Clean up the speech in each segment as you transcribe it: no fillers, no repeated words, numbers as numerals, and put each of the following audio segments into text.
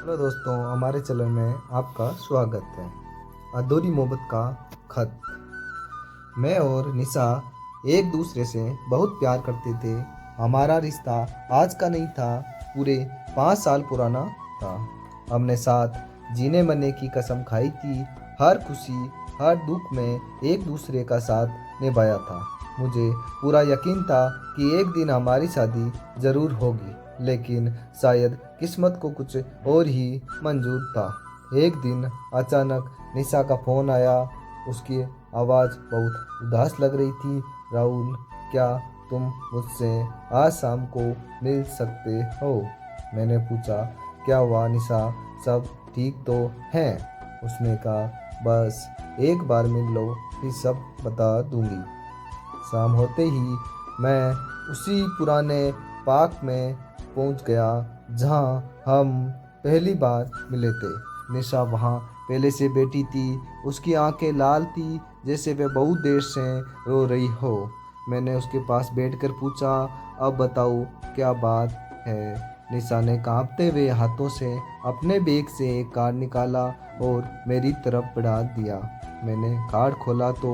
Hello दोस्तों, हमारे channel में आपका स्वागत है। अधूरी मोहब्बत का खत। मैं और निशा एक दूसरे से बहुत प्यार करते थे। हमारा रिश्ता आज का नहीं था, पूरे 5 साल पुराना था। हमने साथ जीने मरने की कसम खाई थी। हर खुशी हर दुख में एक दूसरे का साथ निभाया था। मुझे पूरा यकीन था कि एक दिन हमारी शादी ज़रूर होगी, लेकिन शायद किस्मत को कुछ और ही मंजूर था। एक दिन अचानक निशा का फ़ोन आया। उसकी आवाज़ बहुत उदास लग रही थी। राहुल, क्या तुम मुझसे आज शाम को मिल सकते हो? मैंने पूछा, क्या हुआ निशा, सब ठीक तो है? उसने कहा, बस एक बार मिल लो, फिर सब बता दूंगी। शाम होते ही मैं उसी पुराने पार्क में पहुंच गया जहां हम पहली बार मिले थे। निशा वहां पहले से बैठी थी। उसकी आंखें लाल थी, जैसे वह बहुत देर से रो रही हो। मैंने उसके पास बैठकर पूछा, अब बताओ क्या बात है? निशा ने कांपते हुए हाथों से अपने बैग से एक कार्ड निकाला और मेरी तरफ बढ़ा दिया। मैंने कार्ड खोला तो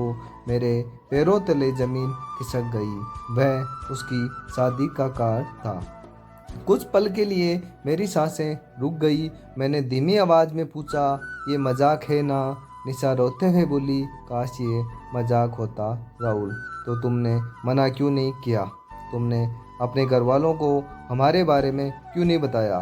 मेरे पैरों तले जमीन खिसक गई। वह उसकी शादी का कार्ड था। कुछ पल के लिए मेरी सांसें रुक गई। मैंने धीमी आवाज़ में पूछा, ये मजाक है ना? निशा रोते हुए बोली, काश ये मजाक होता राहुल, तो तुमने मना क्यों नहीं किया? तुमने अपने घर वालों को हमारे बारे में क्यों नहीं बताया?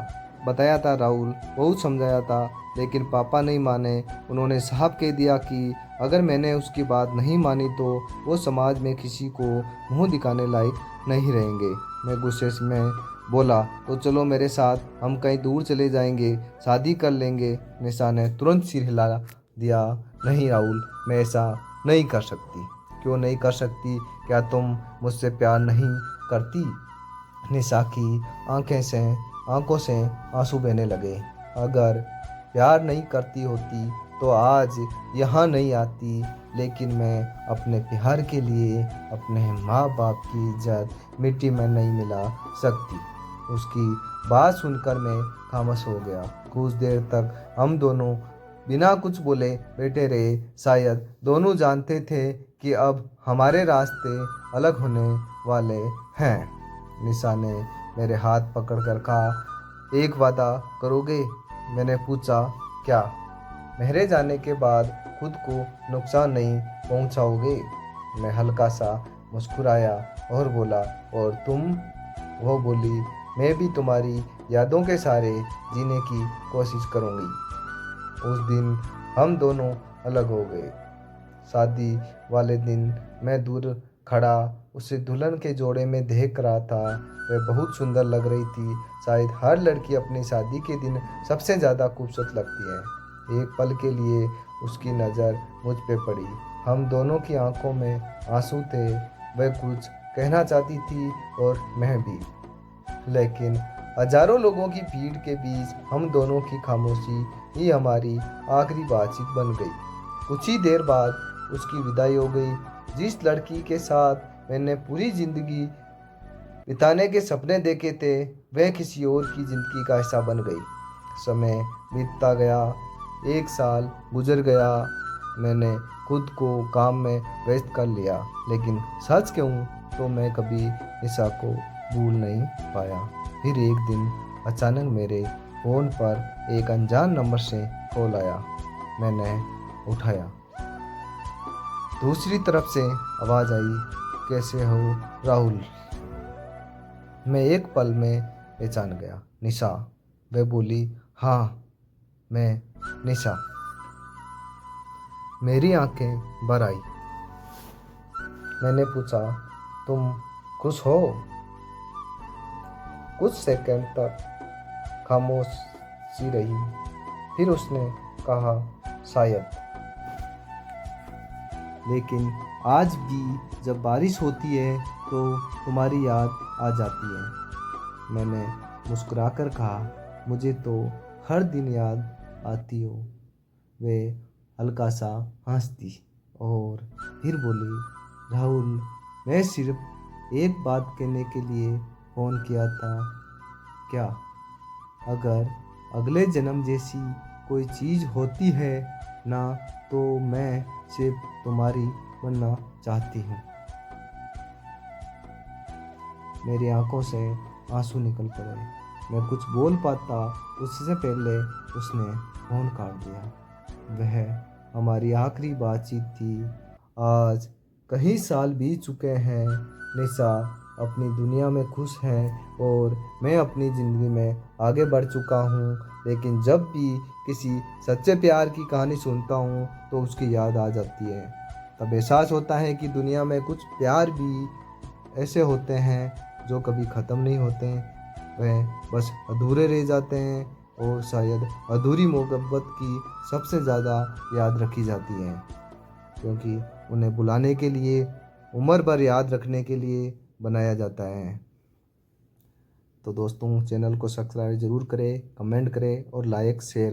बताया था राहुल, बहुत समझाया था, लेकिन पापा नहीं माने। उन्होंने साफ कह दिया कि अगर मैंने उसकी बात नहीं मानी तो वो समाज में किसी को मुंह दिखाने लायक नहीं रहेंगे। मैं गुस्से में बोला, तो चलो मेरे साथ, हम कहीं दूर चले जाएंगे, शादी कर लेंगे। निशा ने तुरंत सिर हिला दिया, नहीं राहुल, मैं ऐसा नहीं कर सकती। क्यों नहीं कर सकती? क्या तुम मुझसे प्यार नहीं करती? निशा की आंखों से आंसू बहने लगे। अगर प्यार नहीं करती होती तो आज यहाँ नहीं आती, लेकिन मैं अपने प्यार के लिए अपने माँ बाप की इज्जत मिट्टी में नहीं मिला सकती। उसकी बात सुनकर मैं खामोश हो गया। कुछ देर तक हम दोनों बिना कुछ बोले बैठे रहे। शायद दोनों जानते थे कि अब हमारे रास्ते अलग होने वाले हैं। निशा ने मेरे हाथ पकड़कर कहा, एक वादा करोगे? मैंने पूछा, क्या? मेरे जाने के बाद खुद को नुकसान नहीं पहुंचाओगे? मैं हल्का सा मुस्कुराया और बोला, और तुम? वो बोली, मैं भी तुम्हारी यादों के सारे जीने की कोशिश करूंगी। उस दिन हम दोनों अलग हो गए। शादी वाले दिन मैं दूर खड़ा उसे दुल्हन के जोड़े में देख रहा था। वह बहुत सुंदर लग रही थी। शायद हर लड़की अपनी शादी के दिन सबसे ज़्यादा खूबसूरत लगती है। एक पल के लिए उसकी नज़र मुझ पे पड़ी। हम दोनों की आंखों में आंसू थे। वह कुछ कहना चाहती थी और मैं भी, लेकिन हजारों लोगों की भीड़ के बीच हम दोनों की खामोशी ही हमारी आखिरी बातचीत बन गई। कुछ ही देर बाद उसकी विदाई हो गई। जिस लड़की के साथ मैंने पूरी जिंदगी बिताने के सपने देखे थे, वह किसी और की जिंदगी का हिस्सा बन गई। समय बीतता गया, 1 साल गुजर गया। मैंने खुद को काम में व्यस्त कर लिया, लेकिन सच कहूँ तो मैं कभी निशा को भूल नहीं पाया। फिर एक दिन अचानक मेरे फ़ोन पर एक अनजान नंबर से कॉल आया। मैंने उठाया। दूसरी तरफ से आवाज़ आई, कैसे हो राहुल? मैं एक पल में पहचान गया, निशा। वह बोली, हाँ मैं निशा। मेरी आंखें भर आई। मैंने पूछा, तुम खुश हो? कुछ सेकंड तक खामोश सी रही। फिर उसने कहा, शायद। लेकिन आज भी जब बारिश होती है तो तुम्हारी याद आ जाती है। मैंने मुस्कुराकर कहा, मुझे तो हर दिन याद आती हो। वे हल्का सा हंसती और फिर बोली, राहुल, मैं सिर्फ एक बात कहने के लिए फ़ोन किया था। क्या अगर अगले जन्म जैसी कोई चीज़ होती है ना, तो मैं सिर्फ तुम्हारी बनना चाहती हूँ। मेरी आंखों से आंसू निकल पड़े। मैं कुछ बोल पाता उससे पहले उसने फ़ोन काट दिया। वह हमारी आखिरी बातचीत थी। आज कई साल बीत चुके हैं। निशा अपनी दुनिया में खुश है और मैं अपनी ज़िंदगी में आगे बढ़ चुका हूँ। लेकिन जब भी किसी सच्चे प्यार की कहानी सुनता हूँ तो उसकी याद आ जाती है। तब एहसास होता है कि दुनिया में कुछ प्यार भी ऐसे होते हैं जो कभी ख़त्म नहीं होते। वह बस अधूरे रह जाते हैं और शायद अधूरी मोहब्बत की सबसे ज़्यादा याद रखी जाती है, क्योंकि उन्हें बुलाने के लिए, उम्र भर याद रखने के लिए बनाया जाता है। तो दोस्तों, चैनल को सब्सक्राइब ज़रूर करें, कमेंट करें और लाइक शेयर